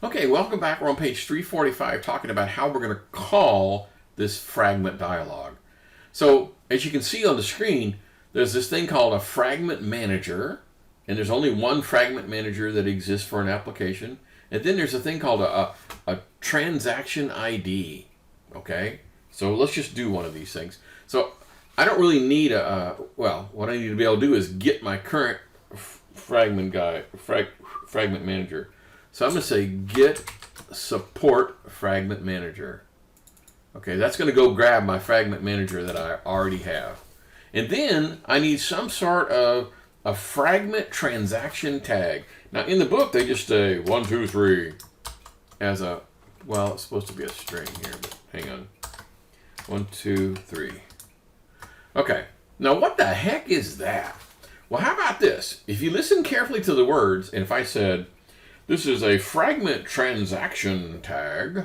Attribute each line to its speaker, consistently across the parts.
Speaker 1: Okay, welcome back. We're on page 345 talking about how we're going to call this fragment dialog. So, as you can see on the screen, there's this thing called a fragment manager, and there's only one fragment manager that exists for an application. And then there's a thing called a transaction ID. Okay, so let's just do one of these things. So I don't really need well, what I need to be able to do is get my current fragment manager. So I'm going to say get support fragment manager. Okay, that's going to go grab my fragment manager that I already have. And then I need some sort of a fragment transaction tag. Now in the book they just say 1, 2, 3 as a, well, it's supposed to be a string here, but hang on. 1, 2, 3. Okay, now what the heck is that? Well, how about this? If you listen carefully to the words, and if I said, this is a fragment transaction tag,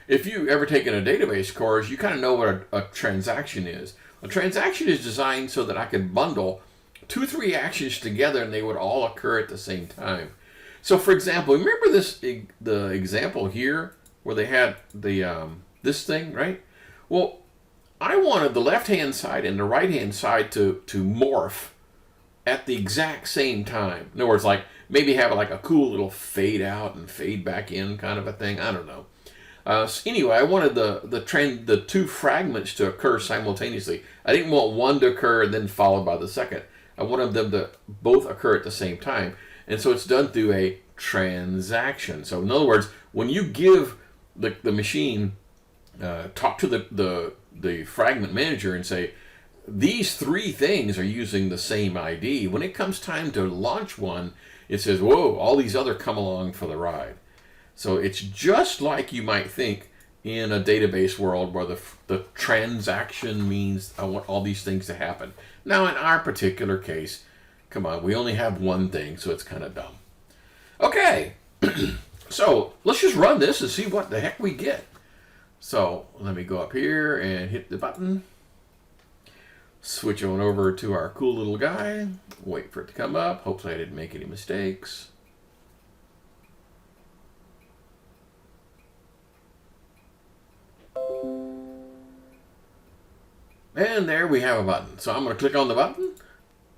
Speaker 1: if you ever taken a database course, you kind of know what a transaction is. A transaction is designed so that I could bundle 2, 3 actions together and they would all occur at the same time. So for example, remember the example here where they had the this thing, right? Well, I wanted the left-hand side and the right-hand side to morph at the exact same time. In other words, like maybe have like a cool little fade out and fade back in kind of a thing. I don't know. So anyway, I wanted the 2 fragments to occur simultaneously. I didn't want one to occur and then followed by the second. I wanted them to both occur at the same time. And so it's done through a transaction. So in other words, when you give the machine, talk to the fragment manager and say, these 3 things are using the same ID. When it comes time to launch one, it says, whoa, all these other come along for the ride. So it's just like you might think in a database world where the transaction means I want all these things to happen. Now in our particular case, come on, we only have one thing, so it's kind of dumb. Okay, so let's just run this and see what the heck we get. So let me go up here and hit the button. Switch on over to our cool little guy. Wait for it to come up. Hopefully I didn't make any mistakes. And there we have a button. So I'm going to click on the button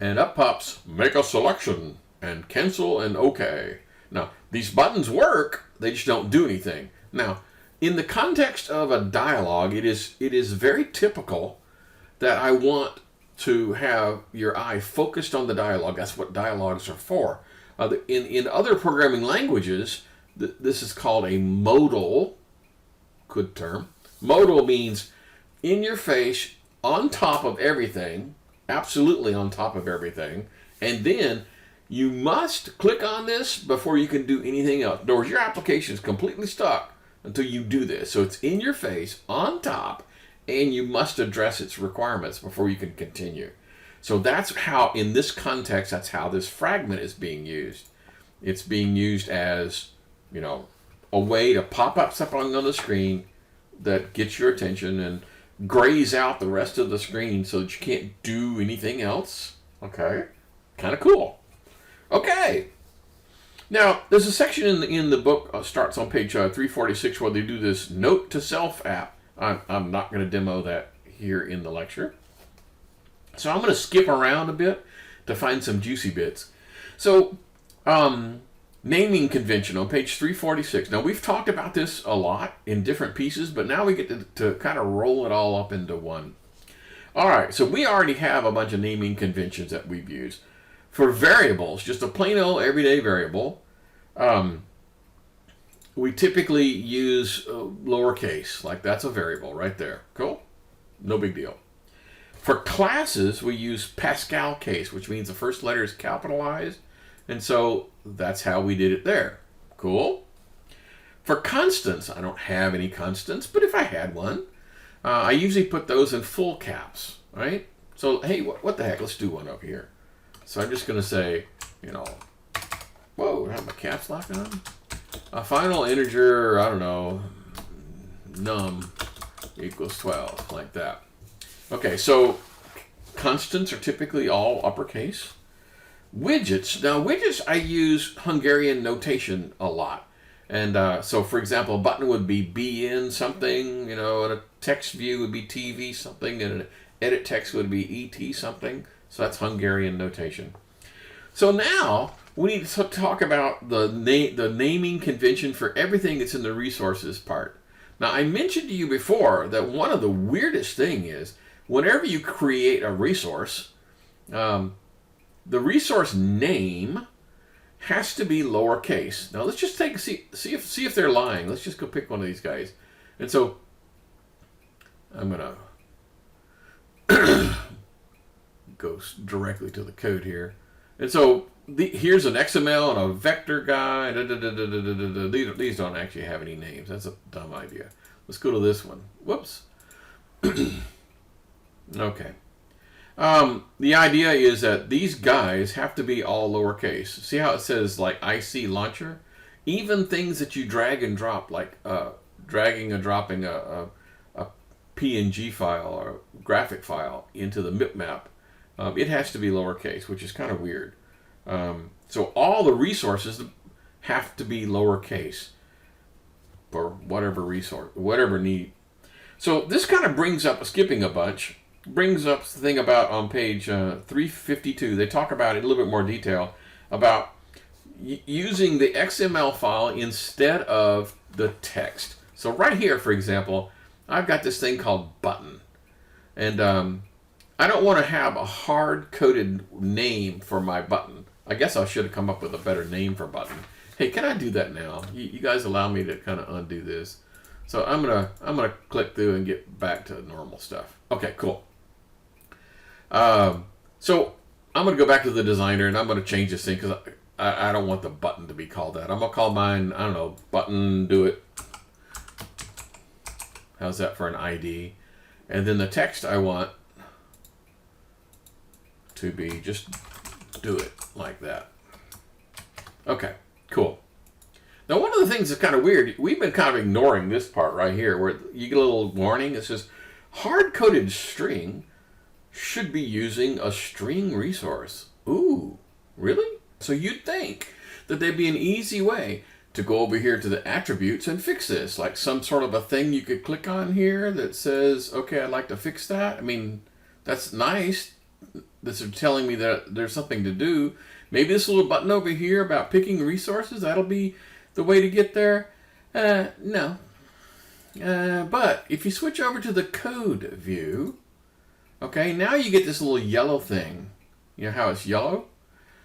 Speaker 1: and up pops make a selection and cancel and OK. Now these buttons work, they just don't do anything. Now in the context of a dialogue, it is very typical that I want to have your eye focused on the dialogue. That's what dialogues are for. In other programming languages, this is called a modal, good term. Modal means in your face, on top of everything, absolutely on top of everything, and then you must click on this before you can do anything else. In other words, your application is completely stuck until you do this. So it's in your face, on top, and you must address its requirements before you can continue. So that's how, in this context, that's how this fragment is being used. It's being used as, you know, a way to pop up something on the screen that gets your attention and grays out the rest of the screen so that you can't do anything else. Okay, kind of cool. Okay. Now, there's a section in the book, starts on page 346, where they do this note to self app. I'm not going to demo that here in the lecture. So I'm going to skip around a bit to find some juicy bits. So, naming convention on page 346. Now, we've talked about this a lot in different pieces, but now we get to kind of roll it all up into one. All right, so we already have a bunch of naming conventions that we've used. For variables, just a plain old everyday variable, we typically use lowercase, like that's a variable right there. Cool? No big deal. For classes, we use Pascal case, which means the first letter is capitalized, and so that's how we did it there. Cool? For constants, I don't have any constants, but if I had one, I usually put those in full caps, right? So, hey, what the heck? Let's do one up here. So I'm just going to say, you know, whoa, I have my caps lock on. A final integer, I don't know, num equals 12, like that. Okay, so constants are typically all uppercase. Widgets, now widgets I use Hungarian notation a lot. And so, for example, a button would be BN something, and a text view would be TV something, and an edit text would be ET something. So that's Hungarian notation. So now we need to talk about the naming convention for everything that's in the resources part. Now, I mentioned to you before that one of the weirdest thing is whenever you create a resource, the resource name has to be lowercase. Now let's just see if they're lying. Let's just go pick one of these guys. And so I'm gonna go directly to the code here. And so here's an XML and a vector guy. These don't actually have any names. That's a dumb idea. Let's go to this one. Whoops. Okay. The idea is that these guys have to be all lowercase. See how it says like IC launcher? Even things that you drag and drop, like dragging and dropping a PNG file or graphic file into the bitmap, it has to be lowercase, which is kind of weird. So all the resources have to be lowercase for whatever resource, whatever need. So this kind of brings up, skipping a bunch, brings up the thing about on page 352. They talk about it in a little bit more detail about using the XML file instead of the text. So right here, for example, I've got this thing called button. And I don't want to have a hard-coded name for my button. I guess I should have come up with a better name for button. Hey, can I do that now? You guys allow me to kind of undo this. So I'm gonna click through and get back to normal stuff. Okay, cool. So I'm gonna go back to the designer and I'm gonna change this thing because I don't want the button to be called that. I'm gonna call mine, I don't know, button do it. How's that for an ID? And then the text I want to be just do it like that. Okay, cool. Now, one of the things that's kind of weird, we've been kind of ignoring this part right here where you get a little warning. It says hard-coded string should be using a string resource. Ooh, really? So you'd think that there'd be an easy way to go over here to the attributes and fix this, like some sort of a thing you could click on here that says, okay, I'd like to fix that. I mean, that's nice. This is telling me that there's something to do. Maybe this little button over here about picking resources, that'll be the way to get there. No. But if you switch over to the code view, okay, now you get this little yellow thing. You know how it's yellow?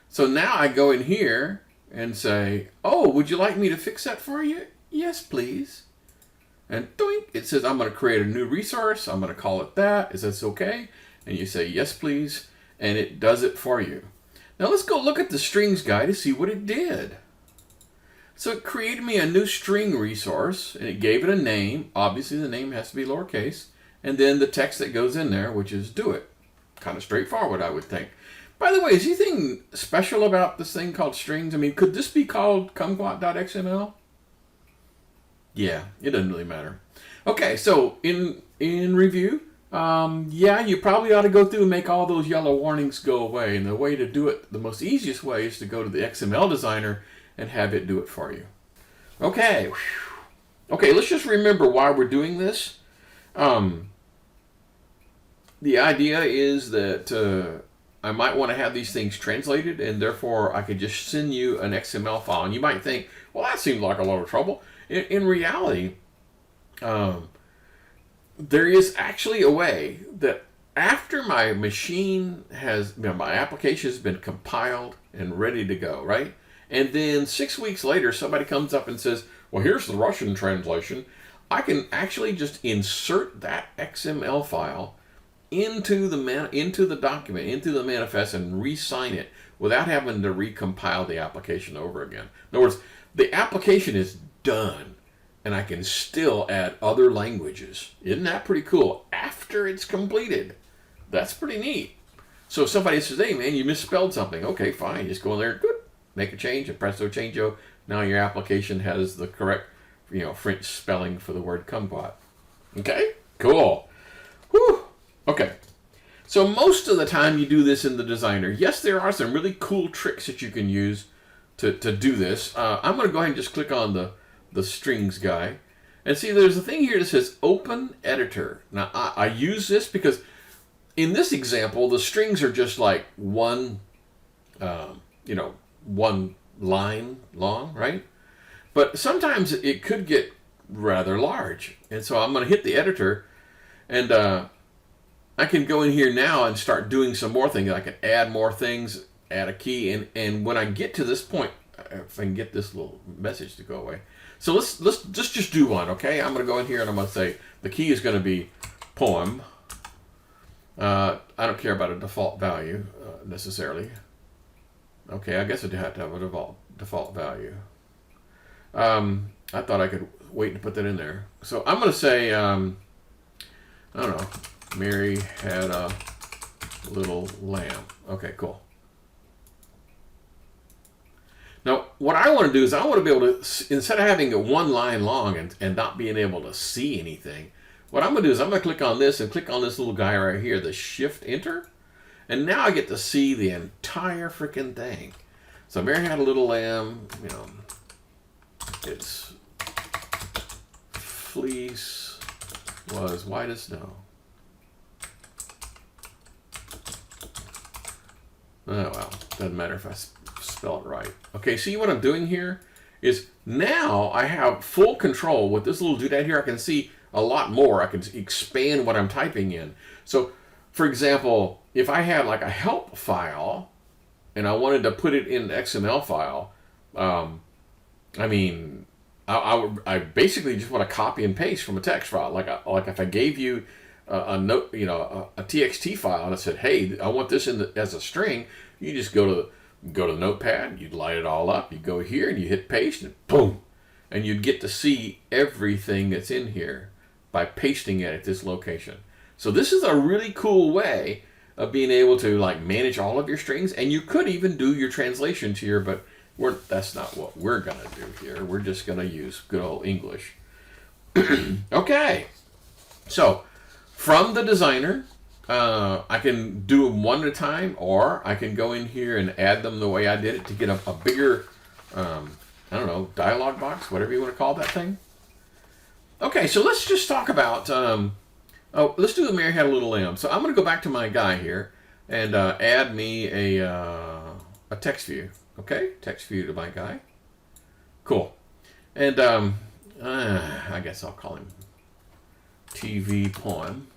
Speaker 1: So now I go in here and say, oh, would you like me to fix that for you? Yes, please. And doink, it says I'm going to create a new resource. I'm going to call it that. Is that okay? And you say, yes, please. And it does it for you. Now let's go look at the strings guy to see what it did. So it created me a new string resource, and it gave it a name. Obviously, the name has to be lowercase. And then the text that goes in there, which is do it. Kind of straightforward, I would think. By the way, is anything special about this thing called strings? I mean, could this be called kumquat.xml? Yeah, it doesn't really matter. Okay, so in review, yeah, you probably ought to go through and make all those yellow warnings go away. And the way to do it, the most easiest way is to go to the XML designer and have it do it for you. Okay. Okay, let's just remember why we're doing this. The idea is that I might want to have these things translated, and therefore I could just send you an XML file. And you might think, well, that seems like a lot of trouble. In reality, there is actually a way that after my machine has, my application has been compiled and ready to go, right? And then 6 weeks later, somebody comes up and says, well, here's the Russian translation. I can actually just insert that XML file into the document, into the manifest, and re-sign it without having to recompile the application over again. In other words, the application is done, and I can still add other languages. Isn't that pretty cool? After it's completed. That's pretty neat. So if somebody says, hey, man, you misspelled something. Okay, fine. Just go in there, make a change, and presto changeo. Now your application has the correct, French spelling for the word kumquat. Okay? Cool. Whew. Okay. So most of the time you do this in the designer. Yes, there are some really cool tricks that you can use to do this. I'm going to go ahead and just click on the strings guy. And see, there's a thing here that says Open Editor. Now, I use this because in this example, the strings are just like one line long, right? But sometimes it could get rather large. And so I'm going to hit the editor, and I can go in here now and start doing some more things. I can add more things, add a key, and when I get to this point, if I can get this little message to go away. So let's just do one, okay? I'm going to go in here and I'm going to say the key is going to be poem. I don't care about a default value necessarily. Okay, I guess I do have to have a default value. I thought I could wait to put that in there. So I'm going to say, I don't know, Mary had a little lamb. Okay, cool. Now, what I want to do is I want to be able to, instead of having it one line long and not being able to see anything, what I'm going to do is I'm going to click on this and click on this little guy right here, the Shift Enter, and now I get to see the entire freaking thing. So Mary had a little lamb, you know, its fleece was white as snow. Oh, well, doesn't matter if I spell it right. Okay, see what I'm doing here is now I have full control. With this little doodad here, I can see a lot more. I can expand what I'm typing in. So, for example, if I had like a help file and I wanted to put it in an XML file, I mean, I basically just want to copy and paste from a text file. Like if I gave you a note, you know, a TXT file, and I said, "Hey, I want this as a string." You just go to the notepad, you'd light it all up, you go here and you hit paste, and boom, and you'd get to see everything that's in here by pasting it at this location. So this is a really cool way of being able to like manage all of your strings, and you could even do your translations here, but that's not what we're gonna do here. We're just gonna use good old English. Okay, so from the designer, I can do them one at a time, or I can go in here and add them the way I did it to get a bigger, I don't know, dialog box, whatever you want to call that thing. Okay, so let's just talk about, let's do the Mary Had a Little Lamb. So I'm going to go back to my guy here and add me a text view. Okay, text view to my guy. Cool. And I guess I'll call him TV Poem.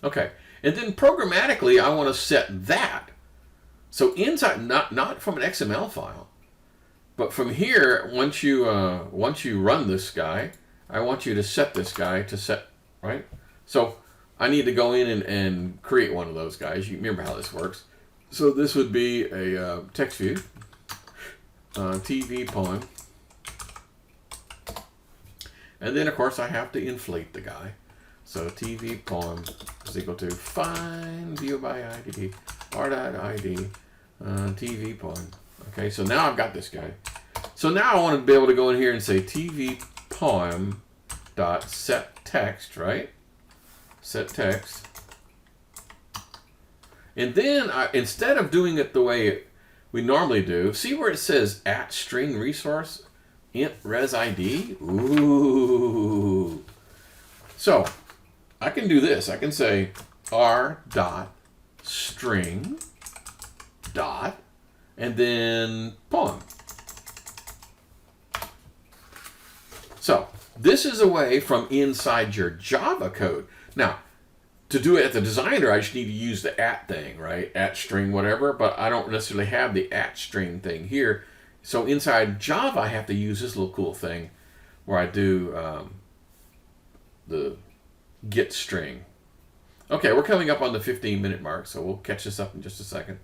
Speaker 1: Okay, and then programmatically I want to set that. So inside, not from an XML file, but from here, once you run this guy, I want you to set this guy to set, right? So I need to go in and create one of those guys. You remember how this works. So this would be a text view, TV Poem. And then of course I have to inflate the guy. So TV Poem is equal to find view by ID, r.id, TV Poem. Okay, so now I've got this guy. So now I want to be able to go in here and say TV Poem dot set text, right? Set text. And then instead of doing it the way we normally do, see where it says @string resource int res ID? Ooh. So I can do this. I can say r dot string dot and then poem. So this is a way from inside your Java code. Now, to do it at the designer, I just need to use the @thing, right? @string whatever, but I don't necessarily have the @string thing here. So inside Java, I have to use this little cool thing where I do the get string. Okay, we're coming up on the 15-minute mark, so we'll catch this up in just a second.